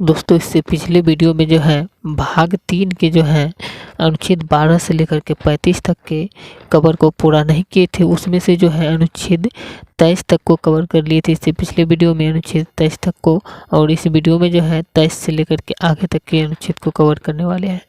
दोस्तों इससे पिछले वीडियो में जो है भाग 3 के जो है अनुच्छेद 12 से लेकर के 35 तक के कवर को पूरा नहीं किए थे। उसमें से जो है अनुच्छेद 23 तक को कवर कर लिए थे इससे पिछले वीडियो में अनुच्छेद 23 तक को, और इस वीडियो में जो है 23 से लेकर के आगे तक के अनुच्छेद को कवर करने वाले हैं।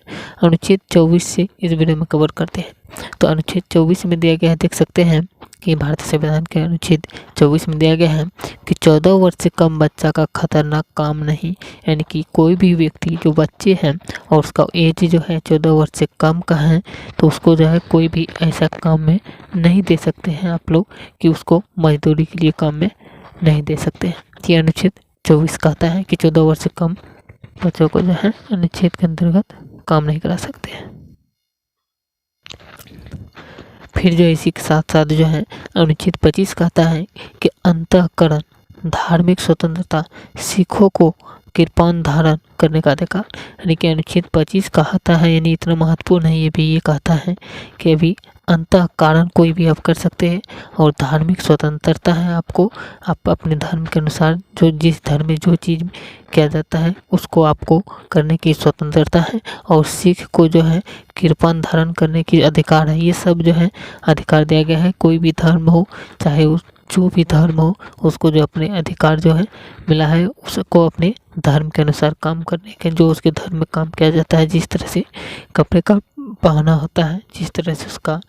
अनुच्छेद 24 से इस वीडियो में कवर करते हैं। तो अनुच्छेद 24 में दिया गया है, देख सकते हैं कि भारतीय संविधान के अनुच्छेद 24 में दिया गया है कि 14 वर्ष से कम बच्चा का खतरनाक काम नहीं, यानी कि कोई भी व्यक्ति जो बच्चे हैं और उसका एज जो है 14 वर्ष से कम का है तो उसको जो है कोई भी ऐसा काम में नहीं दे सकते हैं आप लोग कि उसको मजदूरी के लिए काम में नहीं दे सकते हैं। ये अनुच्छेद 24 कहता है कि 14 वर्ष से कम बच्चों को जो है अनुच्छेद के अंतर्गत काम नहीं करा सकते हैं। फिर जो इसी के साथ साथ जो है अनुच्छेद 25 कहता है कि अंतःकरण, धार्मिक स्वतंत्रता, सिखों को कृपान धारण करने का अधिकार, यानी कि अनुच्छेद 25 कहता है, यानी इतना महत्वपूर्ण है ये भी, ये कहता है कि अभी अंतःकरण कोई भी आप कर सकते हैं और धार्मिक स्वतंत्रता है आपको, आप अपने धर्म के अनुसार जो जिस धर्म में जो चीज़ किया जाता है उसको आपको करने की स्वतंत्रता है, और सिख को जो है कृपान धारण करने की अधिकार है। ये सब जो है अधिकार दिया गया है। कोई भी धर्म हो, चाहे उस जो भी धर्म हो, उसको जो अपने अधिकार जो है मिला है उसको अपने धर्म के अनुसार काम करने के, जो उसके धर्म में काम किया जाता है, जिस तरह से कपड़े का पहना होता है, जिस तरह से उसका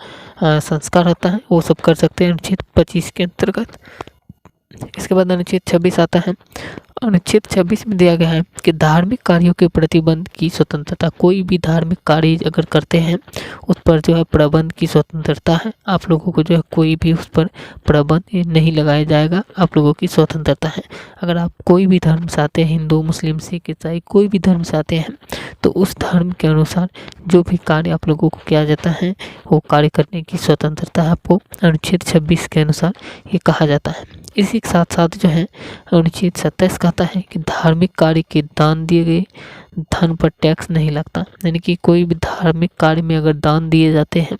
संस्कार होता है, वो सब कर सकते हैं अनुच्छेद 25 के अंतर्गत। इसके बाद अनुच्छेद 26 आता है। अनुच्छेद 26 में दिया गया है कि धार्मिक कार्यों के प्रतिबंध की स्वतंत्रता, कोई भी धार्मिक कार्य अगर करते हैं उस पर जो है प्रतिबंध की स्वतंत्रता है। आप लोगों को जो है कोई भी उस पर प्रतिबंध नहीं लगाया जाएगा, आप लोगों की स्वतंत्रता है। अगर आप कोई भी धर्म से आते हैं, हिंदू, मुस्लिम, सिख, ईसाई, कोई भी धर्म से आते हैं, तो उस धर्म के अनुसार जो भी कार्य आप लोगों को किया जाता है वो कार्य करने की स्वतंत्रता आपको अनुच्छेद 26 के अनुसार ये कहा जाता है। इसी के साथ साथ जो है अनुच्छेद 27 कहता है कि धार्मिक कार्य के दान दिए गए धन पर टैक्स नहीं लगता, यानी कि कोई भी धार्मिक कार्य में अगर दान दिए जाते हैं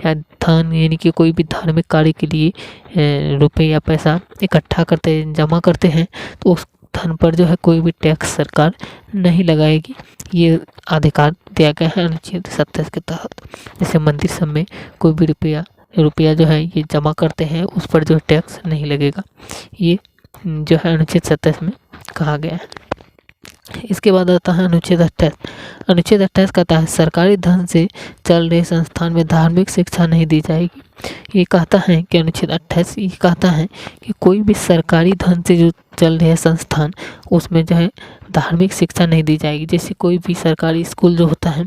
या धन, यानी कि कोई भी धार्मिक कार्य के लिए रुपए या पैसा इकट्ठा करते हैं, जमा करते हैं, तो उस धन पर जो है कोई भी टैक्स सरकार नहीं लगाएगी। ये अधिकार दिया गया है अनुच्छेद 27 के तहत। जैसे मंदिर सब में कोई भी रुपया जो है ये जमा करते हैं, उस पर जो टैक्स नहीं लगेगा, ये जो है अनुच्छेद 27 में कहा गया है। इसके बाद आता है अनुच्छेद 28। अनुच्छेद 28 कहता है सरकारी धन से चल रहे संस्थान में धार्मिक शिक्षा नहीं दी जाएगी। ये कहता है कि अनुच्छेद 28 ये कहता है कि कोई भी सरकारी धन से जो चल रहे संस्थान उसमें जो है धार्मिक शिक्षा नहीं दी जाएगी। जैसे कोई भी सरकारी स्कूल जो होता है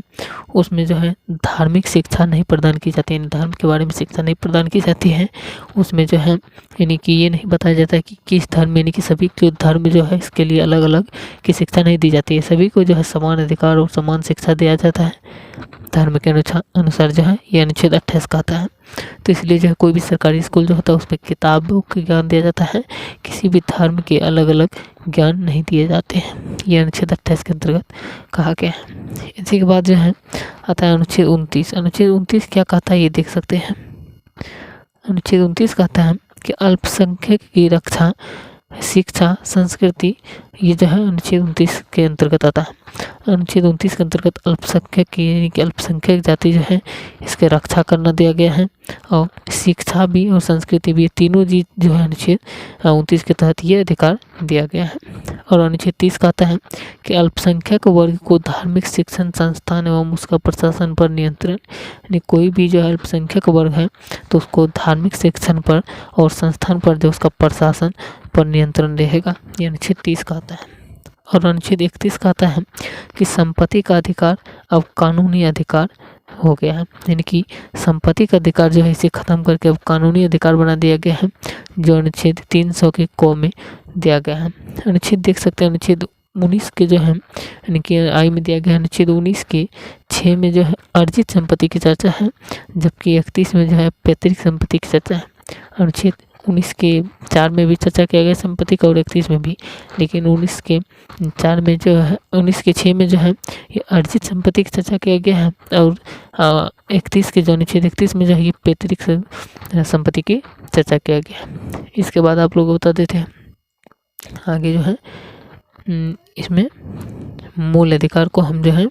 उसमें जो है धार्मिक शिक्षा नहीं प्रदान की जाती है, धर्म के बारे में शिक्षा नहीं प्रदान की जाती है। उसमें जो है यानी कि ये नहीं बताया जाता है कि किस धर्म, यानी कि सभी के धर्म जो है इसके लिए अलग अलग की शिक्षा नहीं दी जाती है। सभी को जो है समान अधिकार और समान शिक्षा दिया जाता है धर्म के अनुसार जो है ये अनुच्छेद 28 कहता है। तो इसलिए जो है कोई भी सरकारी स्कूल जो होता है उसमें किताबों का ज्ञान दिया जाता है, किसी भी धर्म के अलग अलग ज्ञान नहीं दिए जाते हैं। ये अनुच्छेद 28 के अंतर्गत कहा गया है। इसी के बाद जो है आता है अनुच्छेद 29। अनुच्छेद 29 क्या कहता है ये देख सकते हैं। अनुच्छेद 29 कहता है कि अल्पसंख्यक की रक्षा, शिक्षा, संस्कृति, ये जो है अनुच्छेद 29 के अंतर्गत आता है। अनुच्छेद 29 के अंतर्गत अल्पसंख्यक की, यानी कि अल्पसंख्यक जाति जो है इसके रक्षा करना दिया गया है, और शिक्षा भी और संस्कृति भी, तीनों चीज जो है अनुच्छेद 29 के तहत ये अधिकार दिया गया है। और अनुच्छेद 30 कहता है कि अल्पसंख्यक वर्ग को धार्मिक शिक्षण संस्थान एवं उसका प्रशासन पर नियंत्रण, यानी कोई भी जो अल्पसंख्यक वर्ग है तो उसको धार्मिक शिक्षण पर और संस्थान पर जो उसका प्रशासन पर नियंत्रण रहेगा, ये अनुच्छेद 30 कहता है। और अनुच्छेद 31 कहता है कि संपत्ति का अधिकार अब कानूनी अधिकार हो गया है, यानी कि संपत्ति का अधिकार जो है इसे खत्म करके अब कानूनी अधिकार बना दिया गया है, जो अनुच्छेद 300 के क में दिया गया है। अनुच्छेद देख सकते हैं अनुच्छेद 19 के जो है, यानी कि आई में दिया गया है अनुच्छेद 19 के 6 में जो है अर्जित संपत्ति की चर्चा है, जबकि 31 में जो है पैतृक संपत्ति की चर्चा है। अनुच्छेद 19 के 4 में भी चर्चा किया गया संपत्ति का और 31 में भी, लेकिन 19 के 4 में जो है 19 के 6 में जो है ये अर्जित संपत्ति की चर्चा किया गया है, और 31 के जो अनुच्छेद 31 में जो है ये पैतृक संपत्ति की चर्चा किया गया है। इसके बाद आप लोग बता देते हैं आगे जो है इसमें मूल अधिकार को हम जो है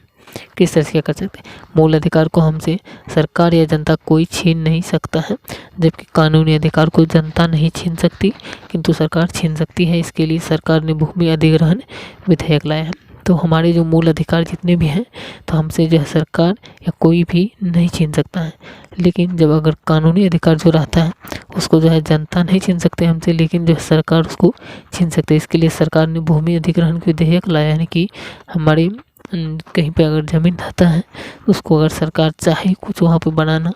किस तरह से क्या कर सकते हैं, मूल अधिकार को हमसे सरकार या जनता कोई छीन नहीं सकता है, जबकि कानूनी अधिकार को जनता नहीं छीन सकती किंतु सरकार छीन सकती है। इसके लिए सरकार ने भूमि अधिग्रहण विधेयक लाया है। तो हमारे जो मूल अधिकार जितने भी हैं तो हमसे जो है सरकार या कोई भी नहीं छीन सकता है। लेकिन जब अगर कानूनी अधिकार जो रहता है उसको जो है जनता नहीं छीन सकते हमसे, लेकिन जो है सरकार उसको छीन सकते हैं। इसके लिए सरकार ने भूमि अधिग्रहण विधेयक लाया, यानी कि हमारी कहीं पे अगर ज़मीन रहता है उसको अगर सरकार चाहे कुछ वहाँ पे बनाना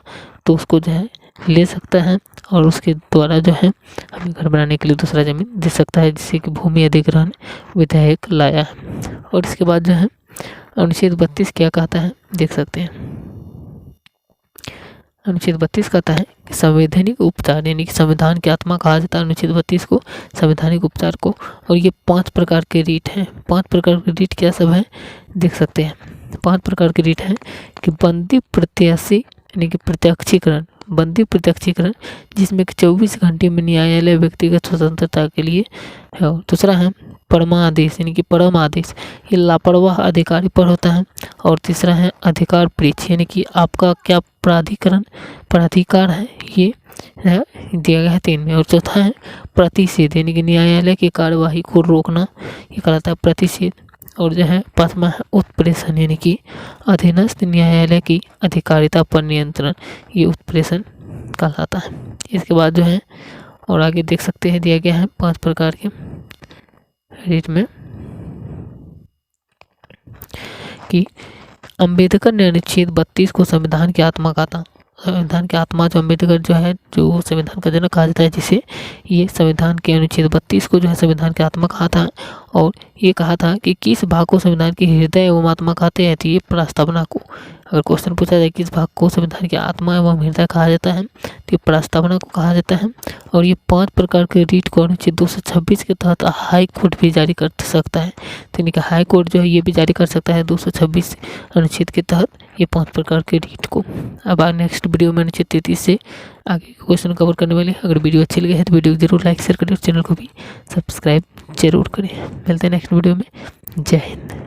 तो उसको जो है ले सकता है और उसके द्वारा जो है हमें घर बनाने के लिए दूसरा ज़मीन दे सकता है, जिससे कि भूमि अधिग्रहण विधेयक लाया है। और इसके बाद जो है अनुच्छेद 32 क्या कहता है देख सकते हैं। अनुच्छेद 32 कहता है कि संवैधानिक उपचार, यानी कि संविधान की आत्मा कहा जाता है अनुच्छेद 32 को, संवैधानिक उपचार को। और ये 5 प्रकार के रीट हैं। 5 प्रकार के रीट क्या सब है देख सकते हैं। 5 प्रकार के रीट हैं कि बंदी प्रत्याशी, यानी कि प्रत्यक्षीकरण, बंदी प्रत्यक्षीकरण जिसमें कि 24 घंटे में न्यायालय व्यक्तिगत स्वतंत्रता के लिए है। दूसरा है परमादेश, यानी कि परम आदेश, ये लापरवाह अधिकारी पर होता है। और तीसरा है अधिकार परीक्ष, यानी कि आपका क्या प्राधिकार है ये दिया गया है 3 में। और चौथा है प्रतिषेध, यानी कि न्यायालय की कार्यवाही को रोकना, ये कहलाता है प्रतिषेध। और जो है 5वां है उत्प्रेषण, यानी कि अधीनस्थ न्यायालय की अधिकारिता पर नियंत्रण, ये उत्प्रेषण कहलाता है। इसके बाद जो है और आगे देख सकते हैं दिया गया है 5 प्रकार के रीट में कि अंबेडकर ने अनुच्छेद 32 को संविधान की आत्मा कहा था। संविधान की आत्मा जो अम्बेडकर जो है जो संविधान का जनक कहा जाता है, जिसे ये संविधान के अनुच्छेद 32 को जो है संविधान की आत्मा कहा था। और ये कहा था कि किस भाग को संविधान की हृदय एवं आत्मा कहते हैं, तो ये प्रस्तावना को, अगर क्वेश्चन पूछा जाए किस भाग को संविधान की आत्मा एवं हृदय कहा जाता है तो ये प्रस्तावना को कहा जाता है। और ये 5 प्रकार के रीट को अनुच्छेद 226 के तहत हाई कोर्ट भी जारी कर सकता है। तो यानी कि हाई कोर्ट जो है ये भी जारी कर सकता है 226 अनुच्छेद के तहत ये 5 प्रकार के रीट को। अब नेक्स्ट वीडियो में अनुच्छेद 33 से आगे क्वेश्चन कवर करने वाले। अगर वीडियो अच्छी लगी है तो वीडियो जरूर लाइक शेयर करें और चैनल को भी सब्सक्राइब जरूर करें। मिलते हैं नेक्स्ट वीडियो में। जय हिंद।